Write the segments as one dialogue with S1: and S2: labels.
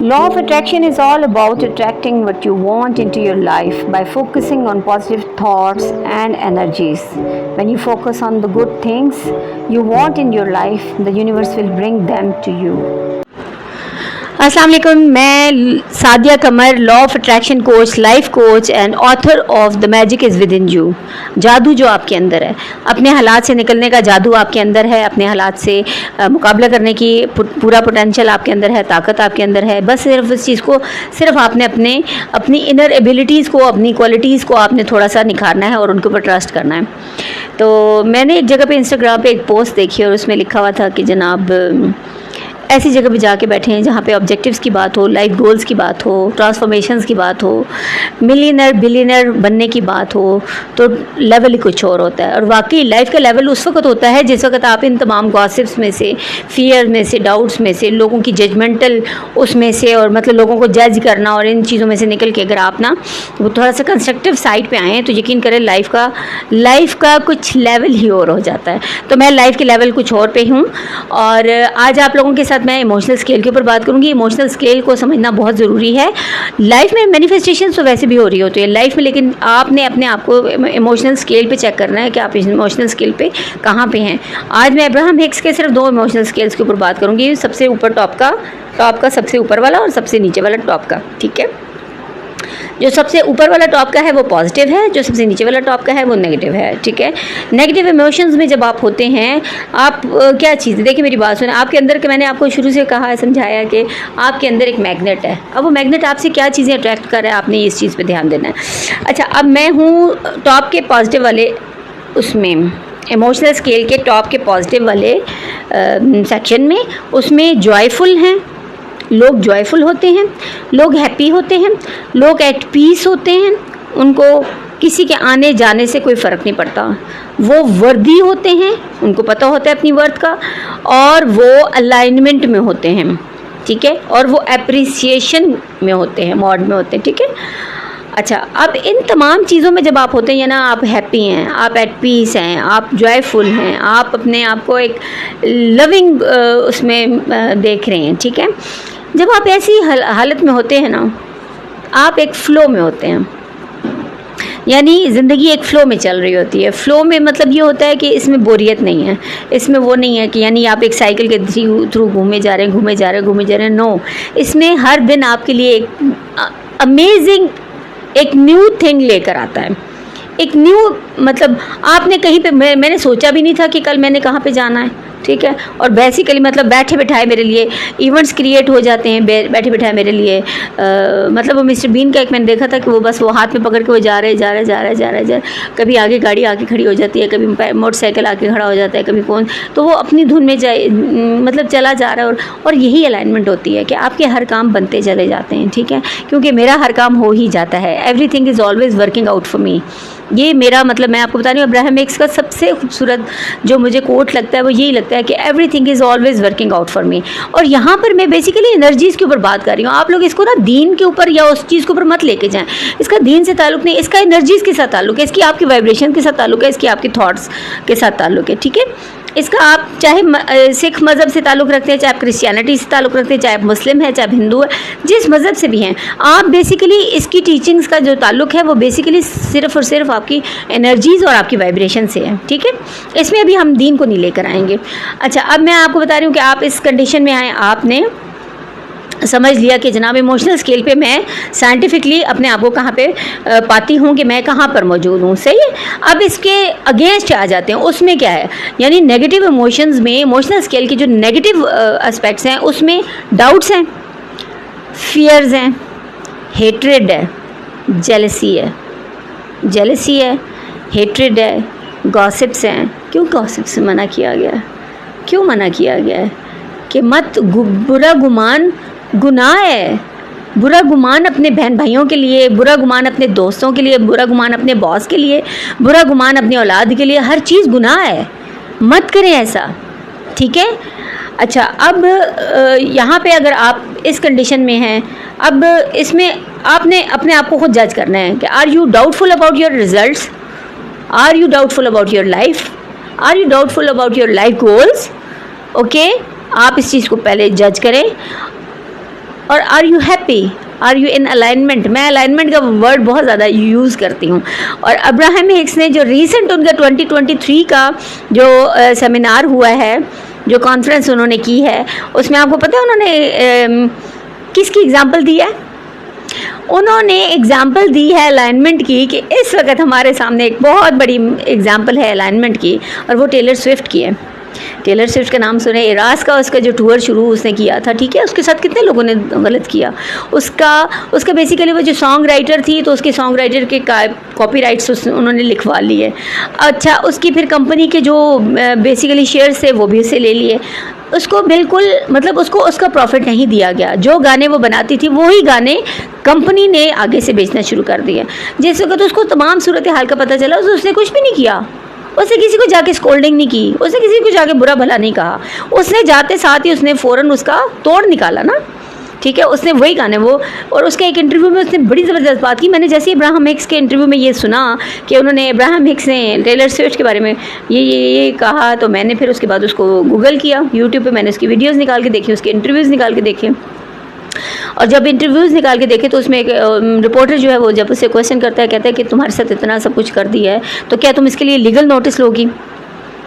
S1: Law of attraction is all about attracting what you want into your life by focusing on positive thoughts and energies. When you focus on the good things you want in your life, the universe will bring them to you. अस्सलाम वालेकुम, मैं Sadia Qamar, law of attraction coach, life coach and author of the magic is within you. जादू जो आपके अंदर है, अपने हालात से निकलने का जादू आपके अंदर है, अपने हालात से मुकाबला करने की पूरा पोटेंशियल आपके अंदर है, ताकत आपके अंदर है। बस सिर्फ इस चीज़ को सिर्फ आपने अपनी इनर एबिलिटीज़ को, अपनी क्वालिटीज़ को आपने थोड़ा सा निखारना है और उनके ऊपर ट्रस्ट करना है। तो मैंने एक जगह पे इंस्टाग्राम पे एक पोस्ट देखी और उसमें लिखा हुआ था कि जनाब ऐसी जगह पे जाके बैठे हैं जहाँ पे ऑब्जेक्टिव्स की बात हो, लाइफ गोल्स की बात हो, ट्रांसफॉर्मेशंस की बात हो, मिलियनर बिलियनर बनने की बात हो, तो लेवल ही कुछ और होता है। और वाकई लाइफ का लेवल उस वक्त होता है जिस वक्त आप इन तमाम गॉसिप्स में से, फियर में से, डाउट्स में से, लोगों की जजमेंटल उसमें से, और मतलब लोगों को जज करना और इन चीज़ों में से निकल के अगर आप ना वो थोड़ा सा कंस्ट्रक्टिव साइड पे आएँ तो यकीन करें लाइफ का कुछ लेवल ही और हो जाता है। तो मैं लाइफ के लेवल कुछ और पे हूँ और आज आप लोगों के साथ मैं इमोशनल स्केल के ऊपर बात करूंगी। इमोशनल स्केल को समझना बहुत ज़रूरी है। लाइफ में मैनिफेस्टेशन तो वैसे भी हो रही होती है लाइफ में, लेकिन आपने अपने आप को इमोशनल स्केल पे चेक करना है कि आप इमोशनल स्केल पे कहाँ पे हैं। आज मैं अब्राहम हिक्स के सिर्फ 2 इमोशनल स्केल्स के ऊपर बात करूंगी, सबसे ऊपर टॉप का सबसे ऊपर वाला और सबसे नीचे वाला टॉप का। ठीक है, जो सबसे ऊपर वाला टॉप का है वो पॉजिटिव है, जो सबसे नीचे वाला टॉप का है वो नेगेटिव है। ठीक है, नेगेटिव इमोशंस में जब आप होते हैं, आप क्या चीज़, देखिए मेरी बात सुने, आपके अंदर के मैंने आपको शुरू से कहा है, समझाया कि आपके अंदर एक मैग्नेट है। अब वो मैग्नेट आपसे क्या चीज़ें अट्रैक्ट कर रहा है, आपने इस चीज़ पर ध्यान देना है। अच्छा, अब मैं हूँ टॉप के पॉजिटिव वाले, उसमें इमोशनल स्केल के टॉप के पॉजिटिव वाले सेक्शन में, उसमें जॉयफुल हैं लोग, जॉयफुल होते हैं लोग, हैप्पी होते हैं लोग, एट पीस होते हैं, उनको किसी के आने जाने से कोई फ़र्क नहीं पड़ता, वो वर्दी होते हैं, उनको पता होता है अपनी वर्थ का, और वो अलाइनमेंट में होते हैं। ठीक है, और वो एप्रिसिएशन में होते हैं, मॉड में होते हैं। ठीक है, अच्छा, अब इन तमाम चीज़ों में जब आप होते हैं ना, आप हैप्पी हैं, आप एट पीस हैं, आप जॉयफुल हैं, आप अपने आप को एक लविंग उसमें देख रहे हैं। ठीक है, जब आप ऐसी हालत में होते हैं ना, आप एक फ़्लो में होते हैं, यानी ज़िंदगी एक फ़्लो में चल रही होती है। फ़्लो में मतलब ये होता है कि इसमें बोरियत नहीं है, इसमें वो नहीं है कि यानी आप एक साइकिल के थ्रू घूमे जा रहे हैं। नो, इसमें हर दिन आपके लिए एक अमेजिंग, एक न्यू थिंग लेकर आता है, एक न्यू, मतलब आपने कहीं पे, मैंने सोचा भी नहीं था कि कल मैंने कहाँ पे जाना है। ठीक है, और बेसिकली मतलब बैठे बैठाए मेरे लिए इवेंट्स क्रिएट हो जाते हैं, बैठे बैठाए मेरे लिए मतलब वो मिस्टर बीन का एक मैंने देखा था कि वो बस वो हाथ में पकड़ के वो जा रहे, कभी आगे गाड़ी आके खड़ी हो जाती है, कभी मोटरसाइकिल आके खड़ा हो जाता है, कभी कौन, तो वो अपनी धुन में जाए, मतलब चला जा रहा है। और यही अलाइनमेंट होती है कि आपके हर काम बनते चले जाते हैं। ठीक है, क्योंकि मेरा हर काम हो ही जाता है, everything is always working out for me. ये मेरा मतलब, मैं आपको बता रही हूँ, अब्राहम हिक्स का सबसे खूबसूरत जो मुझे कोट लगता है वो यही लगता है कि everything is always working out for me. और यहाँ पर मैं बेसिकली एनर्जीज़ के ऊपर बात कर रही हूँ। आप लोग इसको ना दीन के ऊपर या उस चीज़ के ऊपर मत लेके जाएं, इसका दीन से ताल्लुक़ नहीं, इसका एनर्जीज़ के साथ ताल्लुक़ है, इसकी आपकी वाइब्रेशन के साथ ताल्लुक़ है, इसकी आपके थॉट्स के साथ ताल्लुक़ है। ठीक है, इसका आप चाहे सिख मज़हब से ताल्लुक़ रखते हैं, चाहे आप क्रिश्चियनिटी से ताल्लुक़ रखते हैं, चाहे आप मुस्लिम हैं, चाहे हिंदू है, जिस मज़हब से भी हैं आप, बेसिकली इसकी टीचिंग्स का जो ताल्लुक़ है वो बेसिकली सिर्फ़ और सिर्फ आपकी एनर्जीज़ और आपकी वाइब्रेशन से है। ठीक है, इसमें अभी हम दीन को नहीं लेकर आएंगे। अच्छा, अब मैं आपको बता रही हूँ कि आप इस कंडीशन में आए, आपने समझ लिया कि जनाब इमोशनल स्केल पे मैं साइंटिफिकली अपने आप को कहाँ पे पाती हूँ कि मैं कहाँ पर मौजूद हूँ। सही है, अब इसके अगेंस्ट आ जाते हैं, उसमें क्या है, यानी नेगेटिव इमोशंस में, इमोशनल स्केल के जो नेगेटिव एस्पेक्ट्स हैं उसमें डाउट्स हैं, फियर्स हैं, हेट्रेड है, जेलसी है, हेट्रेड है, गॉसिप्स हैं। क्यों गॉसिप से मना किया गया है? क्यों मना किया गया है कि मत, बुरा गुमान गुनाह है, बुरा गुमान अपने बहन भाइयों के लिए, बुरा गुमान अपने दोस्तों के लिए, बुरा गुमान अपने बॉस के लिए, बुरा गुमान अपनी औलाद के लिए, हर चीज़ गुनाह है, मत करें ऐसा। ठीक है, अच्छा, अब यहाँ पे अगर आप इस कंडीशन में हैं, अब इसमें आपने अपने आप को खुद जज करना है कि are you doubtful about your results, are you doubtful about your life, are you doubtful about your life goals. Okay, आप इस चीज़ को पहले जज करें। और are you happy, are you in alignment. मैं अलाइनमेंट का वर्ड बहुत ज़्यादा यूज़ करती हूँ। और अब्राहम हिक्स ने जो रीसेंट उनका 2023 का जो सेमिनार हुआ है, जो कॉन्फ्रेंस उन्होंने की है, उसमें आपको पता है उन्होंने किसकी एग्जाम्पल दी है? उन्होंने एग्जाम्पल दी है अलाइनमेंट की, कि इस वक्त हमारे सामने एक बहुत बड़ी एग्जाम्पल है अलाइनमेंट की, और वो टेलर स्विफ्ट की है। टेलर स्विफ्ट का नाम सुने, इरास का उसका जो टूर शुरू उसने किया था, ठीक है, उसके साथ कितने लोगों ने गलत किया। उसका बेसिकली वो जो सॉन्ग राइटर थी, तो उसके सॉन्ग राइटर के कॉपीराइट्स उन्होंने लिखवा लिए। अच्छा, उसकी फिर कंपनी के जो बेसिकली शेयर्स थे वो भी उससे ले लिए। उसको बिल्कुल मतलब उसको उसका प्रॉफिट नहीं दिया गया। जो गाने वो बनाती थी वही गाने कंपनी ने आगे से बेचना शुरू कर दिया। जिस वक्त उसको तमाम सूरत हाल का पता चला, उसने कुछ भी नहीं किया। उसने किसी को जाके स्कोल्डिंग नहीं की, उसने किसी को जाके बुरा भला नहीं कहा। उसने जाते साथ ही उसने फ़ौरन उसका तोड़ निकाला ना, ठीक है। उसने वही गाने वो, और उसके एक इंटरव्यू में उसने बड़ी ज़बरदस्त बात की। मैंने जैसे इब्राहम हिक्स के इंटरव्यू में ये सुना कि उन्होंने इब्राहम हिक्स ने टेलर स्विफ्ट के बारे में ये कहा, तो मैंने फिर उसके बाद उसको गूगल किया, यूट्यूब पे मैंने उसकी वीडियोज़ निकाल के देखी, उसके इंटरव्यूज़ निकाल के देखे। और जब इंटरव्यूज़ निकाल के देखे तो उसमें एक रिपोर्टर जो है वो जब उससे क्वेश्चन करता है, कहता है कि तुम्हारे साथ इतना सब कुछ कर दिया है, तो क्या तुम इसके लिए लीगल नोटिस लोगी?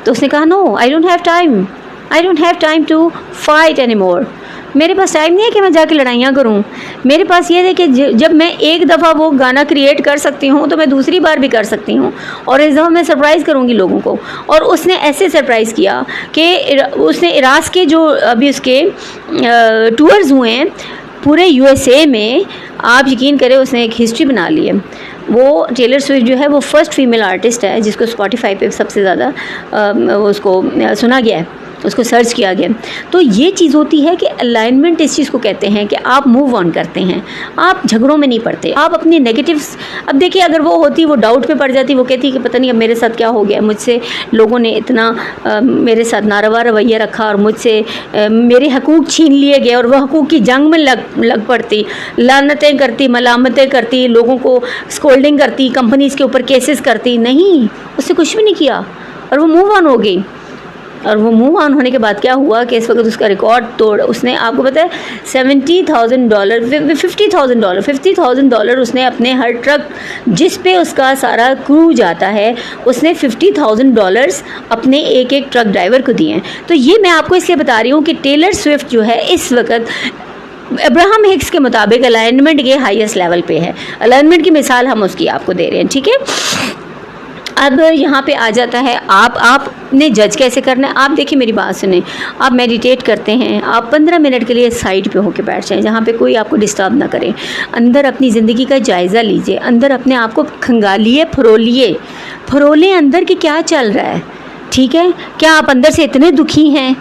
S1: तो उसने कहा, no, I don't have time to fight any more. मेरे पास टाइम नहीं है कि मैं जाके लड़ाइयाँ करूँ। मेरे पास ये है कि जब मैं एक दफ़ा वो गाना क्रिएट कर सकती हूँ तो मैं दूसरी बार भी कर सकती हूँ, और इस दफ़ा मैं सरप्राइज़ करूँगी लोगों को। और उसने ऐसे सरप्राइज़ किया कि उसने इराक़ के जो अभी उसके टूर्स हुए हैं पूरे यूएसए में, आप यकीन करें उसने एक हिस्ट्री बना ली है। वो टेलर स्विफ्ट जो है वो फर्स्ट फीमेल आर्टिस्ट है जिसको स्पॉटिफाई पे सबसे ज़्यादा उसको सुना गया है, उसको सर्च किया गया। तो ये चीज़ होती है कि अलाइनमेंट इस चीज़ को कहते हैं कि आप मूव ऑन करते हैं, आप झगड़ों में नहीं पड़ते, आप अपनी नेगेटिव्स। अब देखिए, अगर वो होती, वो डाउट पे पड़ जाती, वो कहती कि पता नहीं अब मेरे साथ क्या हो गया, मुझसे लोगों ने इतना मेरे साथ नारवा रवैया रखा और मुझसे मेरे हकूक़ छीन लिए गए, और वह हकूक़ की जंग में लग पड़ती, लानतें करती, मलामतें करती, लोगों को स्कोल्डिंग करती, कंपनीज़ के ऊपर केसेस करती। नहीं, उससे कुछ भी नहीं किया और वो मूव ऑन हो गई। और वो मूव ऑन होने के बाद क्या हुआ कि इस वक्त उसका रिकॉर्ड तोड़, उसने आपको पता है $70,000 $50,000 उसने अपने हर ट्रक जिस पे उसका सारा क्रू जाता है, उसने $50,000 अपने एक एक ट्रक ड्राइवर को दिए हैं। तो ये मैं आपको इसलिए बता रही हूँ कि टेलर स्विफ्ट जो है इस वक्त अब्राहम हिक्स के मुताबिक अलाइनमेंट के हाईएस्ट लेवल पे है। अलाइनमेंट की मिसाल हम उसकी आपको दे रहे हैं, ठीक है। अब यहाँ पे आ जाता है आपने जज कैसे करना है। आप देखिए, मेरी बात सुने, आप मेडिटेट करते हैं, आप 15 मिनट के लिए साइड पे होके बैठ जाएं जहाँ पे कोई आपको डिस्टर्ब ना करे। अंदर अपनी ज़िंदगी का जायज़ा लीजिए, अंदर अपने आप को खंगालिए, फरोलें अंदर कि क्या चल रहा है, ठीक है। क्या आप अंदर से इतने दुखी हैं?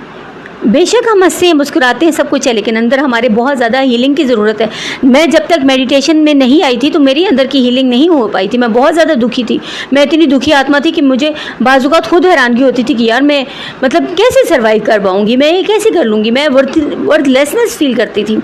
S1: बेशक हम हंसते हैं, मुस्कुराते हैं, सब कुछ है, लेकिन अंदर हमारे बहुत ज़्यादा हीलिंग की ज़रूरत है। मैं जब तक मेडिटेशन में नहीं आई थी तो मेरी अंदर की हीलिंग नहीं हो पाई थी। मैं बहुत ज़्यादा दुखी थी, मैं इतनी दुखी आत्मा थी कि मुझे बाज़-औक़ात खुद हैरानगी होती थी कि यार मैं मतलब कैसे सर्वाइव कर पाऊँगी, मैं ये कैसे कर लूँगी, मैं वर्थलेसनेस फील करती थी।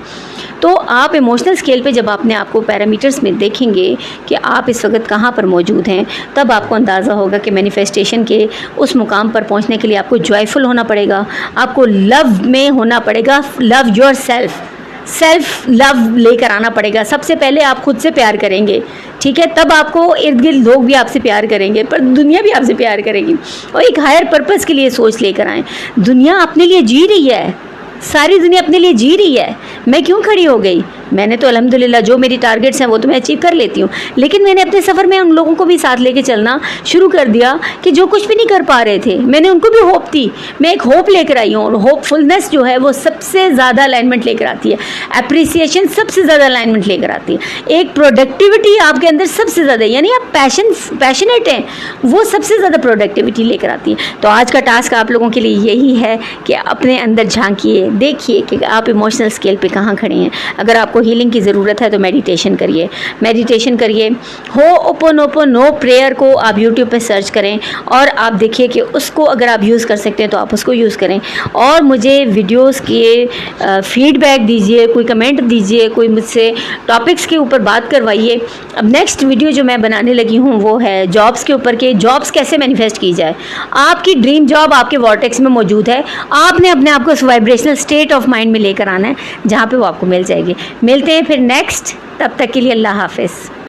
S1: तो आप इमोशनल स्केल पे जब आपने आपको पैरामीटर्स में देखेंगे कि आप इस वक्त कहाँ पर मौजूद हैं, तब आपको अंदाज़ा होगा कि मैनिफेस्टेशन के उस मुकाम पर पहुँचने के लिए आपको जॉयफुल होना पड़ेगा, आपको लव में होना पड़ेगा, लव योर सेल्फ लव लेकर आना पड़ेगा। सबसे पहले आप खुद से प्यार करेंगे, ठीक है, तब आपको इर्द गिर्द लोग भी आपसे प्यार करेंगे, पर दुनिया भी आपसे प्यार करेगी। और एक हायर पर्पज़ के लिए सोच लेकर आएँ। दुनिया अपने लिए जी रही है, सारी दुनिया अपने लिए जी रही है। मैं क्यों खड़ी हो गई? मैंने तो अल्हम्दुलिल्लाह जो मेरी टारगेट्स हैं वो तो मैं अचीव कर लेती हूँ, लेकिन मैंने अपने सफ़र में उन लोगों को भी साथ लेके चलना शुरू कर दिया कि जो कुछ भी नहीं कर पा रहे थे, मैंने उनको भी होप दी। मैं एक होप लेकर आई हूँ, और होपफुलनेस जो है वो सबसे ज़्यादा अलाइनमेंट लेकर आती है। अप्रिसिएशन सबसे ज़्यादा अलाइनमेंट लेकर आती है। एक प्रोडक्टिविटी आपके अंदर सबसे ज़्यादा, यानी आप पैशनेट हैं, वो सबसे ज़्यादा प्रोडक्टिविटी लेकर आती है। तो आज का टास्क आप लोगों के लिए यही है कि अपने अंदर झांकिए, देखिए कि आप इमोशनल स्केल पे कहाँ खड़े हैं। अगर आपको हीलिंग की ज़रूरत है तो मेडिटेशन करिए, मेडिटेशन करिए। होओपोनोपोनो प्रेयर को आप यूट्यूब पे सर्च करें और आप देखिए कि उसको अगर आप यूज़ कर सकते हैं तो आप उसको यूज़ करें। और मुझे वीडियोस के फीडबैक दीजिए, कोई कमेंट दीजिए, कोई मुझसे टॉपिक्स के ऊपर बात करवाइए। अब नेक्स्ट वीडियो जो मैं बनाने लगी हूँ वो है जॉब्स के ऊपर के जॉब्स कैसे मैनिफेस्ट की जाए। आपकी ड्रीम जॉब आपके वॉर्टेक्स में मौजूद है, आपने अपने आप को उस वाइब्रेशनल स्टेट ऑफ माइंड में लेकर आना है जहाँ पे वो आपको मिल जाएगी। मिलते हैं फिर नेक्स्ट, तब तक के लिए अल्लाह हाफिज़।